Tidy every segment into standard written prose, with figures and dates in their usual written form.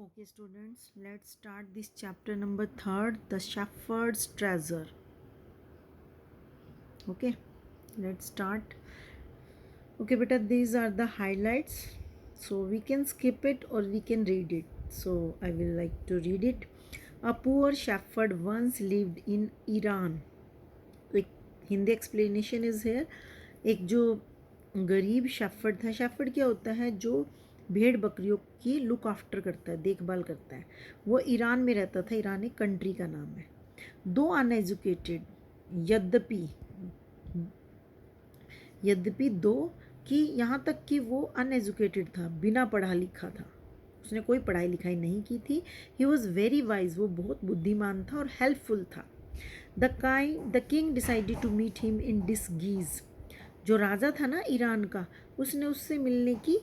Okay, students, let's start this chapter number 3rd, the Shepherd's Treasure. Okay, let's start. Okay, beta, these are the highlights. So we can skip it or we can read it. So I will like to read it. A poor shepherd once lived in Iran. एक Hindi explanation is here. एक जो गरीब shepherd था, shepherd क्या होता है, जो भेड़ बकरियों की लुक आफ्टर करता है, देखभाल करता है, वो ईरान में रहता था. ईरान एक कंट्री का नाम है. दो अनएजुकेटेड, यद्यपि यद्यपि दो कि यहाँ तक कि वो अनएजुकेटेड था, बिना पढ़ा लिखा था, उसने कोई पढ़ाई लिखाई नहीं की थी. ही वॉज वेरी वाइज, वो बहुत बुद्धिमान था और हेल्पफुल था. The king decided to meet him in disguise. जो राजा था ना ईरान का, उसने उससे मिलने की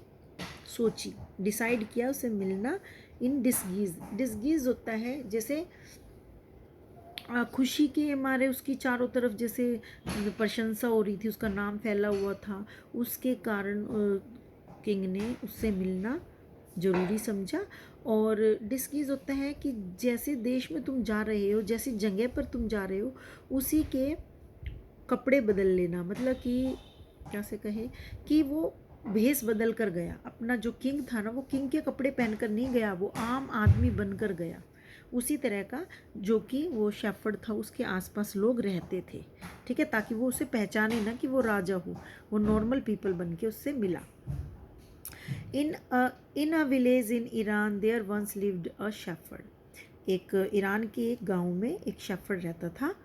सोची, डिसाइड किया उससे मिलना इन डिसगीज. डिसगीज होता है जैसे खुशी के मारे उसकी चारों तरफ जैसे प्रशंसा हो रही थी, उसका नाम फैला हुआ था, उसके कारण किंग ने उससे मिलना ज़रूरी समझा. और डिस्गीज होता है कि जैसे देश में तुम जा रहे हो, जैसी जगह पर तुम जा रहे हो, उसी के कपड़े बदल लेना. मतलब कि क्या से कहे कि वो भेस बदल कर गया. अपना जो किंग था ना, वो किंग के कपड़े पहनकर नहीं गया, वो आम आदमी बनकर गया. उसी तरह का जो कि वो शेफर्ड था, उसके आसपास लोग रहते थे, ठीक है, ताकि वो उसे पहचाने ना कि वो राजा हो. वो नॉर्मल पीपल बन के उससे मिला. In a village in Iran there once lived a shepherd. एक ईरान के एक गांव में एक शेफर्ड रहता था.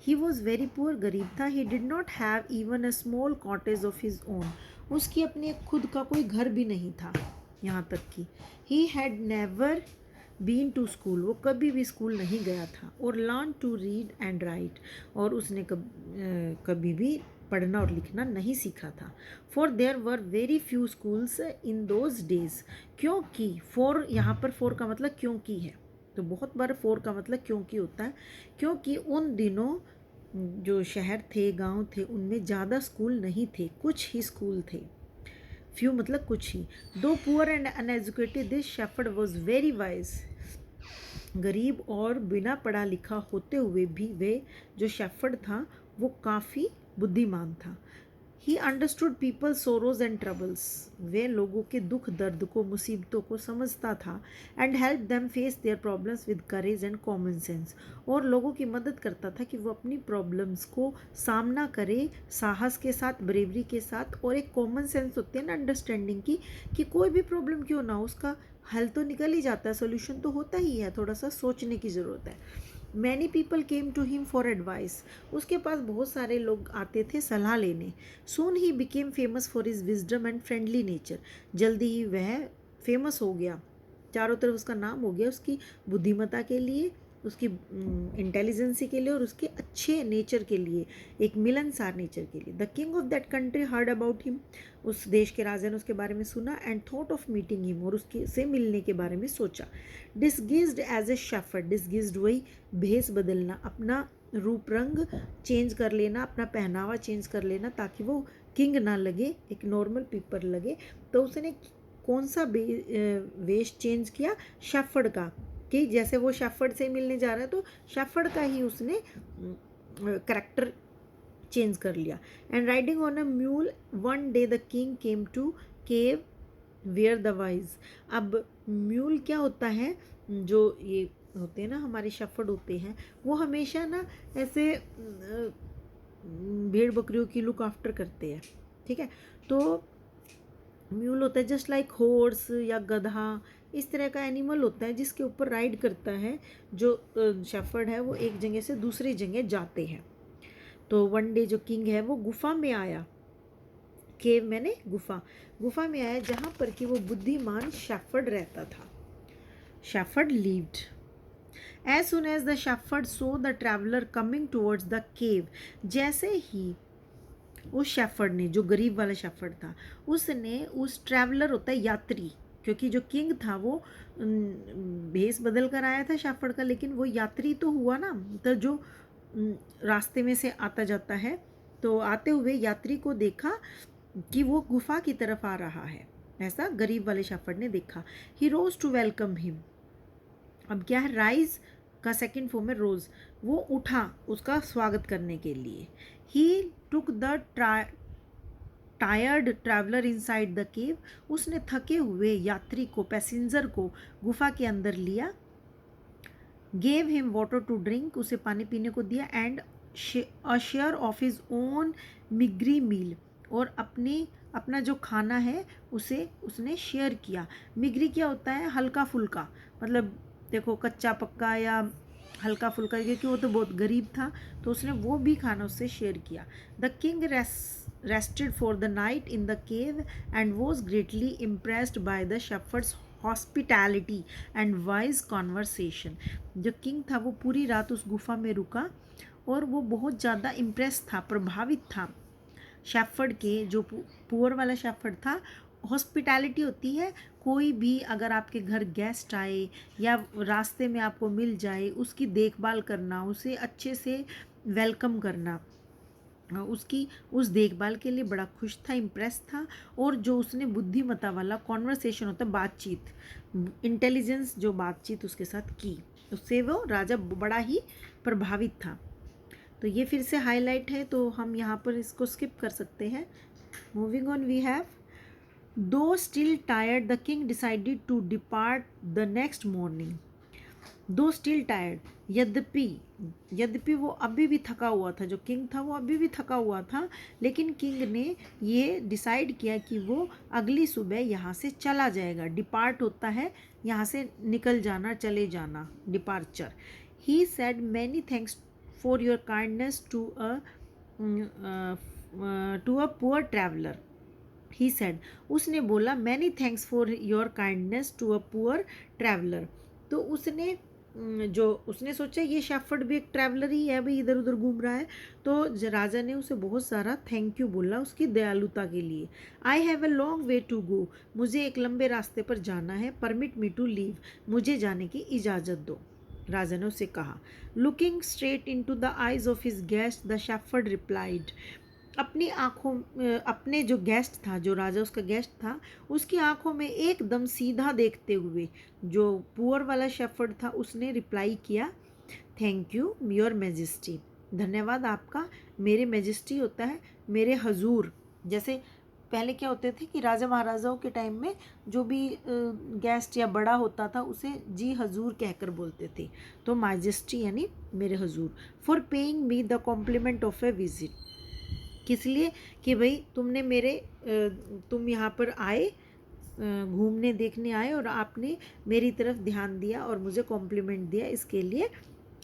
ही वॉज वेरी पुअर, गरीब था. He did not have even a small cottage of his own. उसकी अपनी खुद का कोई घर भी नहीं था. यहाँ तक कि he had never been to school, वो कभी भी स्कूल नहीं गया था. और learn to read and write, और उसने कभी भी पढ़ना और लिखना नहीं सीखा था. For there were very few schools in those days. क्योंकि फॉर, यहाँ पर फॉर का मतलब क्योंकि है, तो बहुत बार फॉर का मतलब क्योंकि होता है. क्योंकि उन दिनों जो शहर थे, गांव थे, उनमें ज़्यादा स्कूल नहीं थे, कुछ ही स्कूल थे. फ्यू मतलब कुछ ही. दो poor and uneducated, this shepherd was very wise. गरीब और बिना पढ़ा लिखा होते हुए भी वे जो शेफर्ड था वो काफ़ी बुद्धिमान था. He understood people sorrows and troubles. वे लोगों के दुख दर्द को, मुसीबतों को समझता था. And help them face their problems with courage and common sense. और लोगों की मदद करता था कि वो अपनी प्रॉब्लम्स को सामना करे साहस के साथ, ब्रेवरी के साथ. और एक कॉमन सेंस होती है ना अंडरस्टैंडिंग की, कि कोई भी प्रॉब्लम क्यों ना हो, उसका हल तो निकल ही जाता है, सोल्यूशन तो होता ही है, थोड़ा सा सोचने की ज़रूरत है. Many people came to him for advice. उसके पास बहुत सारे लोग आते थे सलाह लेने. Soon he became famous for his wisdom and friendly nature. जल्दी ही वह फेमस हो गया, चारों तरफ उसका नाम हो गया, उसकी बुद्धिमत्ता के लिए, उसकी इंटेलिजेंसी के लिए और उसके अच्छे नेचर के लिए, एक मिलनसार नेचर के लिए. The king of that country heard about him. उस देश के राजा ने उसके बारे में सुना. And thought of meeting him, और उसके से मिलने के बारे में सोचा. डिसगिज्ड एज ए शेफर्ड. डिसगिज्ड वही भेस बदलना, अपना रूप रंग चेंज कर लेना, अपना पहनावा चेंज कर लेना, ताकि वो किंग ना लगे, एक नॉर्मल पीपल लगे. तो उसने कौन सा वेश चेंज किया? शेफर्ड का. कि जैसे वो शेफर्ड से मिलने जा रहा है, तो शेफर्ड का ही उसने करेक्टर चेंज कर लिया. And riding on a mule one day the king came to cave where the wise. अब म्यूल क्या होता है, जो ये होते हैं ना हमारे शेफर्ड होते हैं, वो हमेशा ना ऐसे भेड़ बकरियों की लुक आफ्टर करते हैं, ठीक है. तो म्यूल होता है जस्ट लाइक हॉर्स या गधा, इस तरह का एनिमल होता है जिसके ऊपर राइड करता है जो शेफर्ड है. वो एक जगह से दूसरी जगह जाते हैं. तो वन डे जो किंग है वो गुफा में आया. केव मैंने गुफा, गुफा में आया जहाँ पर कि वो बुद्धिमान शेफर्ड रहता था. Shepherd lived. As soon as the shepherd saw the traveller coming towards the cave. जैसे ही उस शेफर्ड ने, जो गरीब वाला शेफर्ड था, उसने उस ट्रैवलर होता है यात्री, क्योंकि जो किंग था वो भेस बदल कर आया था शेफर्ड का, लेकिन वो यात्री तो हुआ ना, तो जो रास्ते में से आता जाता है, तो आते हुए यात्री को देखा कि वो गुफा की तरफ आ रहा है. ऐसा गरीब वाले शेफर्ड ने देखा. ही रोज टू वेलकम हिम. अब क्या है, राइज का सेकंड फॉर्म है रोज, वो उठा उसका स्वागत करने के लिए। He took the tired traveller inside the cave, उसने थके हुए यात्री को, पैसेंजर को गुफा के अंदर लिया। Gave him water to drink, उसे पानी पीने को दिया। And a share of his own meagre meal, और अपना जो खाना है उसे उसने शेयर किया। मिग्री क्या होता है, हल्का फुल्का, मतलब देखो कच्चा पक्का या हल्का फुल्का, क्योंकि वो तो बहुत गरीब था तो उसने वो भी खाना उससे शेयर किया। The king rested for the night in the cave and was greatly impressed by the shepherd's hospitality and wise conversation। जो किंग था वो पूरी रात उस गुफा में रुका और वो बहुत ज़्यादा इम्प्रेस था, प्रभावित था शेफर्ड के, जो पुअर वाला शेफर्ड था। हॉस्पिटैलिटी होती है, कोई भी अगर आपके घर गेस्ट आए या रास्ते में आपको मिल जाए, उसकी देखभाल करना, उसे अच्छे से वेलकम करना, उसकी उस देखभाल के लिए बड़ा खुश था, इम्प्रेस था। और जो उसने बुद्धिमत्ता वाला कॉन्वर्सेशन होता है, बातचीत, इंटेलिजेंस, जो बातचीत उसके साथ की, उससे वो राजा बड़ा ही प्रभावित था। तो ये फिर से हाईलाइट है, तो हम यहाँ पर इसको स्किप कर सकते हैं। Moving on we have, though still tired the king decided to depart the next morning. Though still tired, यद्यपि वो अभी भी थका हुआ था, जो किंग था वो अभी भी थका हुआ था, लेकिन किंग ने ये डिसाइड किया कि वो अगली सुबह यहाँ से चला जाएगा। डिपार्ट होता है यहाँ से निकल जाना, चले जाना, departure. He said many thanks for your kindness to a poor traveller. He said, उसने बोला many thanks for your kindness to a poor traveller. तो उसने सोचा ये शेफर्ड भी एक ट्रैवलर ही है भाई, इधर उधर घूम रहा है, तो राजा ने उसे बहुत सारा थैंक यू बोला उसकी दयालुता के लिए। I have a long way to go, मुझे एक लंबे रास्ते पर जाना है। परमिट मी टू लीव, मुझे जाने की इजाज़त दो, राजा ने उसे कहा। Looking straight into the eyes of his guest the shepherd replied, अपनी आँखों, अपने जो गेस्ट था, जो राजा उसका गेस्ट था, उसकी आंखों में एकदम सीधा देखते हुए जो पुअर वाला शेफर्ड था उसने रिप्लाई किया, थैंक यू योर मैजेस्टी, धन्यवाद आपका, मेरे मैजेस्टी होता है मेरे हजूर। जैसे पहले क्या होते थे कि राजा महाराजाओं के टाइम में जो भी गेस्ट या बड़ा होता था उसे जी हजूर कहकर बोलते थे, तो मैजेस्टी यानी मेरे हजूर। For paying me the compliment of a visit, किस लिए कि भाई तुम यहाँ पर आए, घूमने देखने आए और आपने मेरी तरफ ध्यान दिया और मुझे कॉम्प्लीमेंट दिया, इसके लिए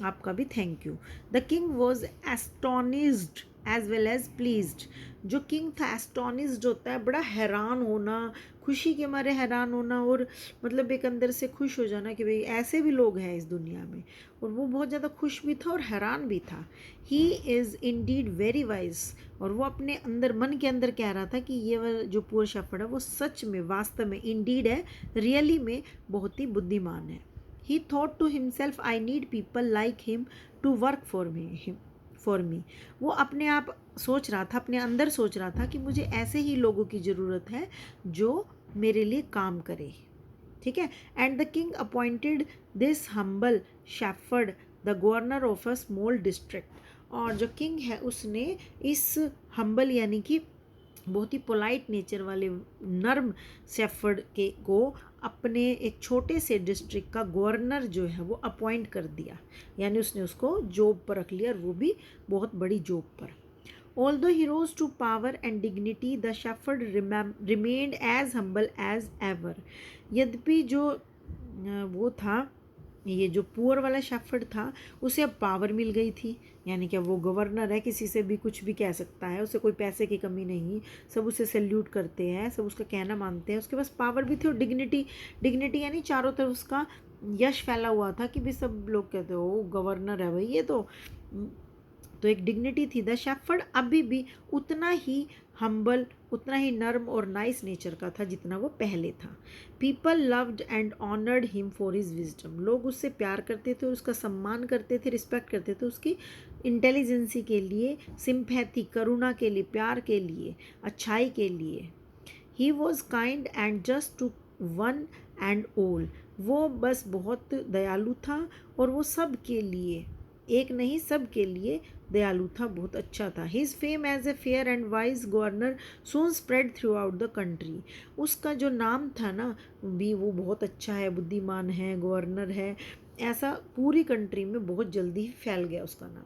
आपका भी thank you. The king was astonished as well as pleased, जो किंग था, एस्टोनिज्ड होता है बड़ा हैरान होना, खुशी के मारे हैरान होना, और मतलब एक अंदर से खुश हो जाना कि भाई ऐसे भी लोग हैं इस दुनिया में, और वो बहुत ज़्यादा खुश भी था और हैरान भी था। He is Indeed very wise, और वो अपने अंदर, मन के अंदर कह रहा था कि ये जो पुअर शेफर्ड है वो सच में, वास्तव में, इंडीड है, रियली में बहुत ही बुद्धिमान है। He thought to himself I need people like him to work for me, वो अपने आप सोच रहा था, अपने अंदर सोच रहा था कि मुझे ऐसे ही लोगों की ज़रूरत है जो मेरे लिए काम करे, ठीक है। And the king appointed this humble shepherd the governor of a small district, और जो किंग है उसने इस हम्बल यानी कि बहुत ही पोलाइट नेचर वाले नर्म शेफर्ड को अपने एक छोटे से डिस्ट्रिक्ट का गवर्नर जो है वो अपॉइंट कर दिया, यानी उसने उसको जॉब पर रख लिया, और वो भी बहुत बड़ी जॉब पर। Although he rose to power and dignity the shepherd remained as humble as ever, यद्यपि जो वो था, ये जो पुअर वाला शेफर्ड था, उसे अब पावर मिल गई थी, यानी कि वो गवर्नर है, किसी से भी कुछ भी कह सकता है, उसे कोई पैसे की कमी नहीं, सब उसे सैल्यूट करते हैं, सब उसका कहना मानते हैं, उसके पास पावर भी थी, और डिग्निटी यानी चारों तरफ उसका यश फैला हुआ था कि भी सब लोग कहते हो गवर्नर है भाई ये तो एक डिग्निटी थी। द शेफर्ड अभी भी उतना ही हम्बल, उतना ही नर्म और नाइस नेचर का था जितना वो पहले था। People loved and honoured him for his wisdom, लोग उससे प्यार करते थे, उसका सम्मान करते थे, रिस्पेक्ट करते थे उसकी इंटेलिजेंसी के लिए, सिंपैथी, करुणा के लिए, प्यार के लिए, अच्छाई के लिए। He was kind and just to one and all, वो बस बहुत दयालु था और वो सब के लिए, एक नहीं सब के लिए दयालु था, बहुत अच्छा था। His fame as a fair and wise governor soon spread throughout the country. उसका जो नाम था ना भी, वो बहुत अच्छा है, बुद्धिमान है, गवर्नर है, ऐसा पूरी कंट्री में बहुत जल्दी फैल गया उसका नाम।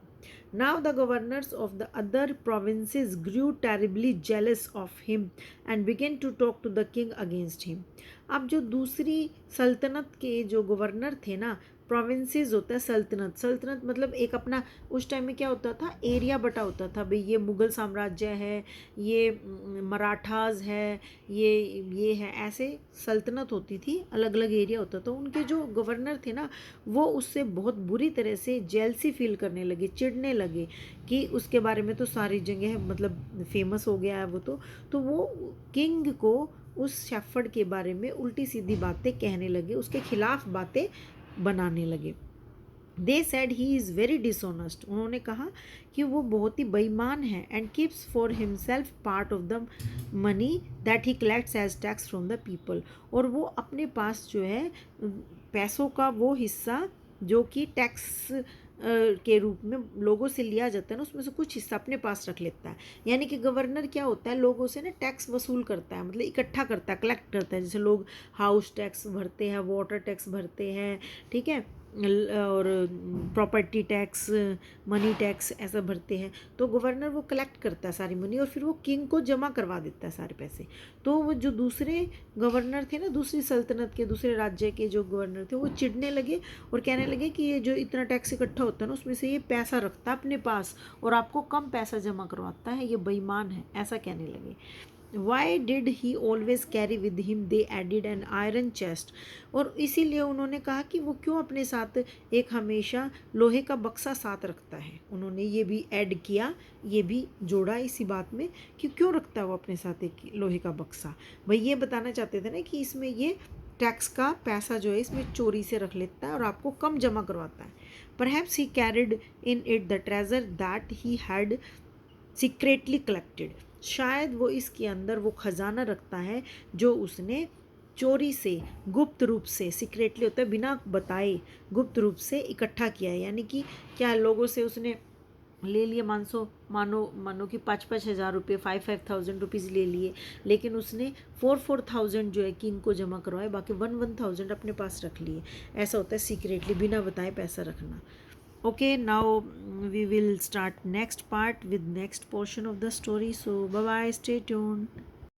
Now the governors of the other provinces grew terribly jealous of him and began to talk to the king against him. अब जो दूसरी सल्तनत के जो गवर्नर थे ना, प्रोविंसेस होता है सल्तनत, सल्तनत मतलब एक अपना, उस टाइम में क्या होता था, एरिया बटा होता था भाई, ये मुग़ल साम्राज्य है, ये मराठास है, ये है, ऐसे सल्तनत होती थी, अलग अलग एरिया होता था। उनके जो गवर्नर थे ना, वो उससे बहुत बुरी तरह से जेलसी फील करने लगे, चिढ़ने लगे कि उसके बारे में तो सारी जगह मतलब फेमस हो गया है वो, तो वो किंग को उस शेफर्ड के बारे में उल्टी सीधी बातें कहने लगे, उसके खिलाफ बातें बनाने लगे। They said he is very dishonest, उन्होंने कहा कि वो बहुत ही बेईमान है, and keeps for himself part of the money that he collects as tax from the people, और वो अपने पास जो है पैसों का वो हिस्सा जो कि टैक्स के रूप में लोगों से लिया जाता है ना, उसमें से कुछ हिस्सा अपने पास रख लेता है। यानी कि गवर्नर क्या होता है, लोगों से ना टैक्स वसूल करता है, मतलब इकट्ठा करता है, कलेक्ट करता है। जैसे लोग हाउस टैक्स भरते हैं, वाटर टैक्स भरते हैं, ठीक है, और प्रॉपर्टी टैक्स, मनी टैक्स ऐसा भरते हैं। तो गवर्नर वो कलेक्ट करता है सारी मनी और फिर वो किंग को जमा करवा देता है सारे पैसे। तो वो जो दूसरे गवर्नर थे ना, दूसरी सल्तनत के, दूसरे राज्य के जो गवर्नर थे, वो चिढ़ने लगे और कहने लगे कि ये जो इतना टैक्स इकट्ठा होता है ना, उसमें से ये पैसा रखता है अपने पास और आपको कम पैसा जमा करवाता है, ये बेईमान है, ऐसा कहने लगे। Why did he always carry with him, they added an iron chest, और इसीलिए उन्होंने कहा कि वो क्यों अपने साथ एक हमेशा लोहे का बक्सा साथ रखता है। उन्होंने ये भी ऐड किया, ये भी जोड़ा इसी बात में कि क्यों रखता है वो अपने साथ एक लोहे का बक्सा। भाई ये बताना चाहते थे ना कि इसमें ये टैक्स का पैसा जो है इसमें चोरी से रख लेता है और आपको कम जमा करवाता है। Perhaps he carried in it the treasure that he had secretly collected, शायद वो इसके अंदर वो खजाना रखता है जो उसने चोरी से, गुप्त रूप से, सीक्रेटली होता है बिना बताए, गुप्त रूप से इकट्ठा किया है। यानी कि क्या लोगों से उसने ले लिए, मानो कि 5,000 रुपये, 5,000 रुपीज़ ले लिए, लेकिन उसने 4,000 जो है किंग को जमा करवाए, बाकी 1,000 अपने पास रख लिए। ऐसा होता है सीक्रेटली, बिना बताए पैसा रखना। Okay, now we will start next part with next portion of the story. So bye bye, stay tuned.